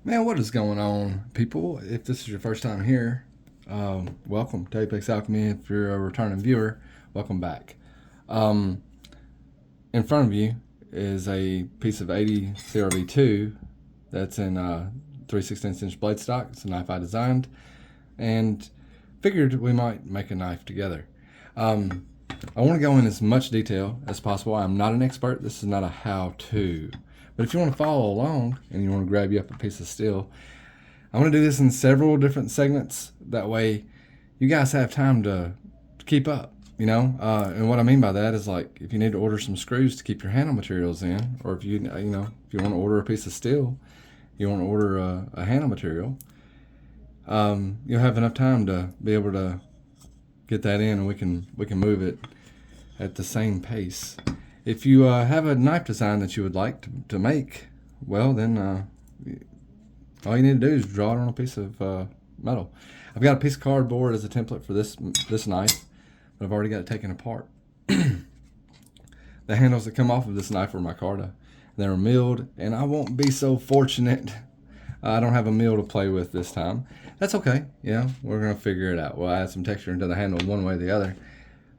Man, what is going on, people? If this is your first time here, welcome to Apex Alchemy. If you're a returning viewer, welcome back. Um, in front of you is a piece of 80 CRV2 that's in 3/16" blade stock. It's a knife I designed and figured we might make a knife together. I want to go in as much detail as possible. I'm not an expert. This is not a how-to. But if you want to follow along and you want to grab you up a piece of steel, I'm going to do this in several different segments. That way you guys have time to keep up, And what I mean by that is, like, if you need to order some screws to keep your handle materials in, or if you want to order a piece of steel, you want to order a handle material, you'll have enough time to be able to get that in, and we can move it at the same pace. If you have a knife design that you would like to make, well, then all you need to do is draw it on a piece of metal. I've got a piece of cardboard as a template for this knife, but I've already got it taken apart. The handles that come off of this knife are micarta. They're milled, and I won't be so fortunate I don't have a mill to play with this time. That's okay. We're going to figure it out. We'll add some texture into the handle one way or the other.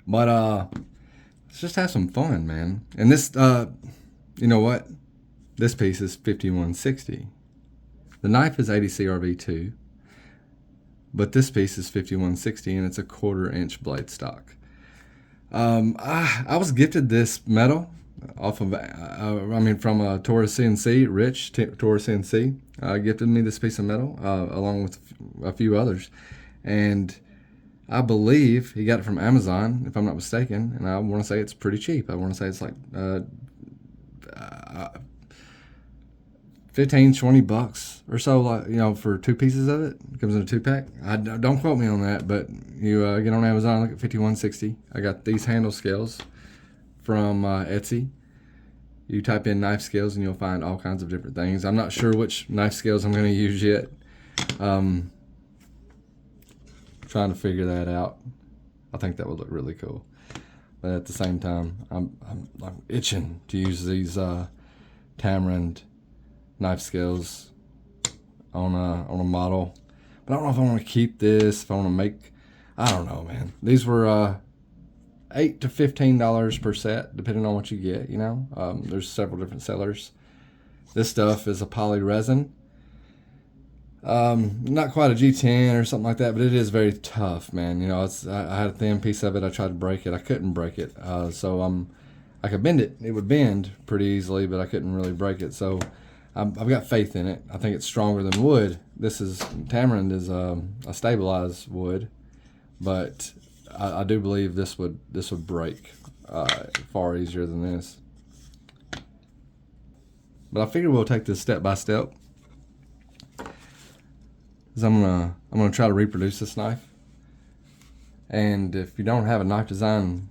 But let's just have some fun, man. And this, you know what? This piece is 5160. The knife is 80 CRV2, but this piece is 5160, and it's a 1/4" blade stock. I was gifted this metal off of, from Taurus CNC. Rich Taurus CNC gifted me this piece of metal along with a few others, and I believe he got it from Amazon, if I'm not mistaken, and I want to say it's pretty cheap. I want to say it's like 15, 20 bucks or so, like, for two pieces of it. It comes in a 2-pack. Don't quote me on that, but you get on Amazon, look at 5160. I got these handle scales from Etsy. You type in knife scales and you'll find all kinds of different things. I'm not sure which knife scales I'm going to use yet. Trying to figure that out. I think that would look really cool. But at the same time, I'm itching to use these tamarind knife scales on a model. But I don't know if I want to keep this, if I want to make, I don't know, man. These were $8 to $15 per set, depending on what you get, There's several different sellers. This stuff is a poly resin. Not quite a G10 or something like that, but it is very tough, man. I had a thin piece of it. I tried to break it. I couldn't break it. So I could bend it. It would bend pretty easily, but I couldn't really break it. So I've got faith in it. I think it's stronger than wood. Tamarind is a stabilized wood, but I do believe this would break far easier than this. But I figure we'll take this step by step. I'm gonna try to reproduce this knife, and if you don't have a knife design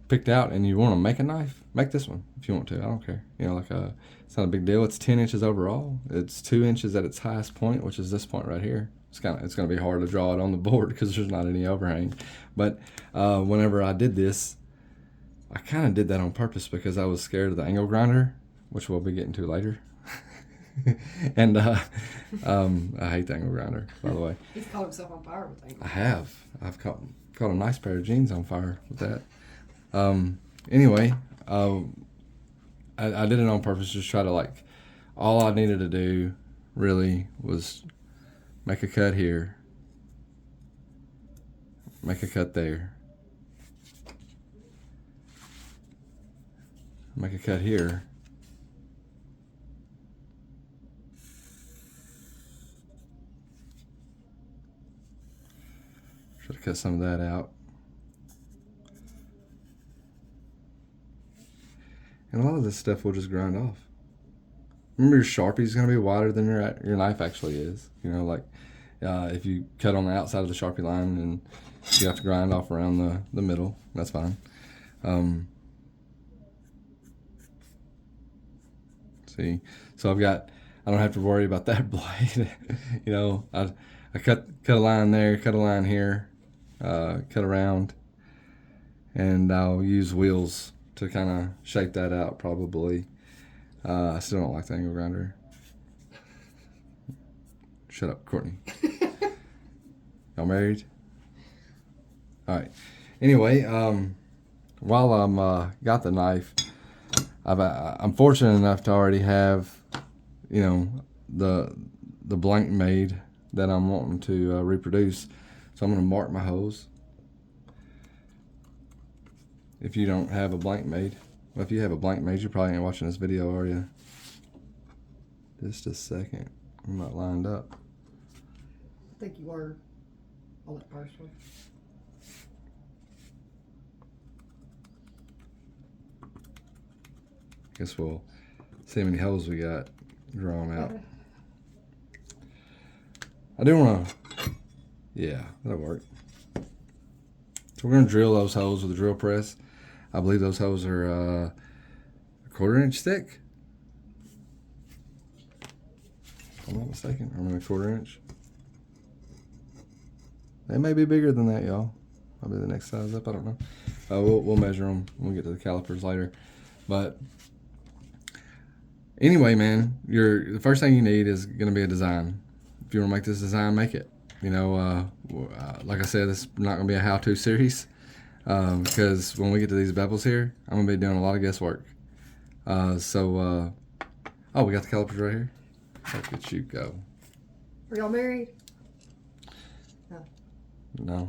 picked out and you want to make a knife, make this one if you want to. I don't care. It's not a big deal. It's 10 inches overall. It's 2 inches at its highest point, which is this point right here. It's gonna be hard to draw it on the board because there's not any overhang. But whenever I did this, I kind of did that on purpose because I was scared of the angle grinder, which we'll be getting to later. And I hate the angle grinder, by the way. He's caught himself on fire with angle. I have. I've caught a nice pair of jeans on fire with that. Anyway, I did it on purpose, just try to, all I needed to do really was make a cut here, make a cut there, make a cut here. Should have cut some of that out. And a lot of this stuff will just grind off. Remember, your Sharpie is going to be wider than your knife actually is. If you cut on the outside of the Sharpie line and you have to grind off around the middle, that's fine. See, so I don't have to worry about that blade. I cut a line there, cut a line here, cut around, and I'll use wheels to kind of shape that out probably. I still don't like the angle grinder. Shut up, Courtney. Y'all married? All right. Anyway, while I'm got the knife, I'm fortunate enough to already have, you know, the blank made that I'm wanting to reproduce. So I'm going to mark my holes. If you don't have a blank made, well, if you have a blank made, you probably ain't watching this video, are you? Just a second. I'm not lined up. I think you were on that first one. Guess we'll see how many holes we got drawn out. I do want to, yeah, that'll work. So we're going to drill those holes with a drill press. I believe those holes are a 1/4 inch thick. If I'm not mistaken, or maybe 1/4 inch. They may be bigger than that, y'all. Probably the next size up, I don't know. We'll measure them when we get to the calipers later. But anyway, man, the first thing you need is going to be a design. If you want to make this design, make it. You know, like I said, this is not going to be a how-to series because when we get to these bevels here, I'm going to be doing a lot of guesswork. Oh, we got the calipers right here. Look at you go. Are y'all married? No.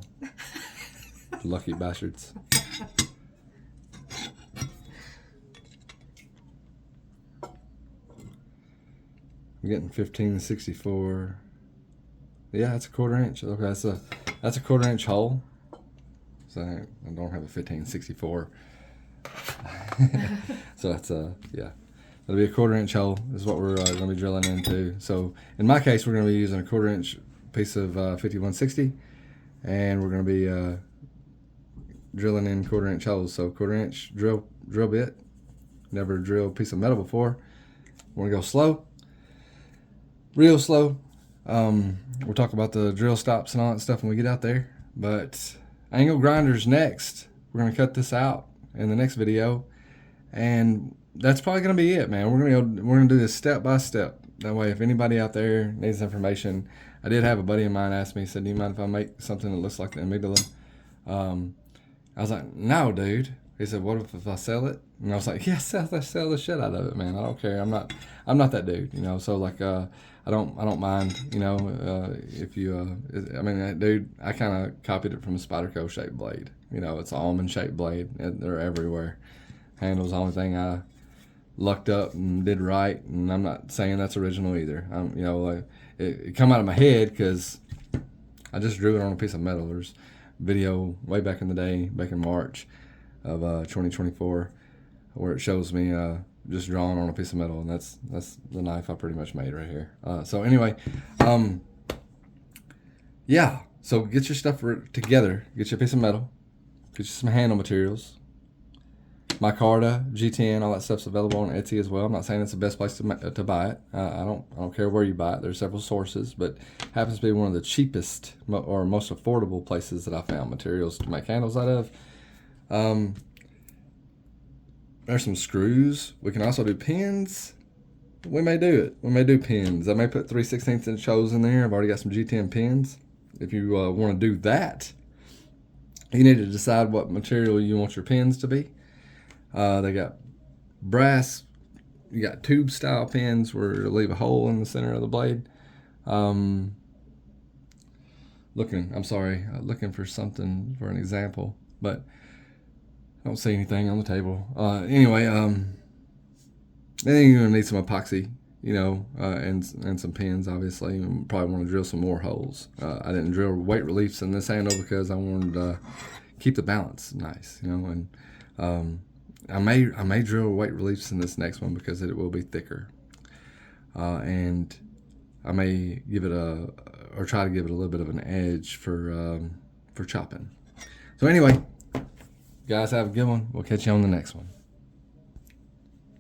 Lucky bastards. I'm getting 1564. Yeah, that's a 1/4 inch. Okay, that's a 1/4 inch hole. So I don't have a 1564. So that's yeah. That'll be a 1/4 inch hole is what we're going to be drilling into. So in my case, we're going to be using a 1/4 inch piece of 5160, and we're going to be drilling in 1/4 inch holes. So 1/4 inch drill bit. Never drilled a piece of metal before. We're going to go slow, real slow. We'll talk about the drill stops and all that stuff when we get out there. But angle grinders next. We're going to cut this out in the next video, and that's probably going to be it, man. We're going to do this step by step. That way, if anybody out there needs information, I did have a buddy of mine ask me, he said, "Do you mind if I make something that looks like the amygdala?" I was like, "No, dude." He said, "What if I sell it?" And I was like, "Yeah, sell the shit out of it, man. I don't care. I'm not that dude, you know." So like, I don't mind, you know, if you, I mean, dude, I kind of copied it from a Spyderco shaped blade. You know, it's an almond shaped blade. They're everywhere. Handle's the only thing I lucked up and did right, and I'm not saying that's original either. You know, like it come out of my head because I just drew it on a piece of metal. There's a video way back in the day, back in March of 2024, where it shows me just drawing on a piece of metal, and that's the knife I pretty much made right here. So anyway, yeah. So get your stuff together. Get your piece of metal. Get you some handle materials. Micarta, G10, all that stuff's available on Etsy as well. I'm not saying it's the best place to buy it. I don't care where you buy it. There's several sources, but happens to be one of the cheapest or most affordable places that I found materials to make handles out of. There's some screws. We can also do pins. We may do it. We may do pins. I may put 3/16 inch holes in there. I've already got some G10 pins. If you want to do that, you need to decide what material you want your pins to be. They got brass. You got tube style pins where you leave a hole in the center of the blade. Looking for something for an example, but I don't see anything on the table. Anyway, then you're gonna need some epoxy, you know, and some pins. Obviously, you probably want to drill some more holes. I didn't drill weight reliefs in this handle because I wanted to keep the balance nice, you know, and I may drill weight reliefs in this next one because it will be thicker, and I may try to give it a little bit of an edge for chopping. So anyway, guys, have a good one. We'll catch you on the next one.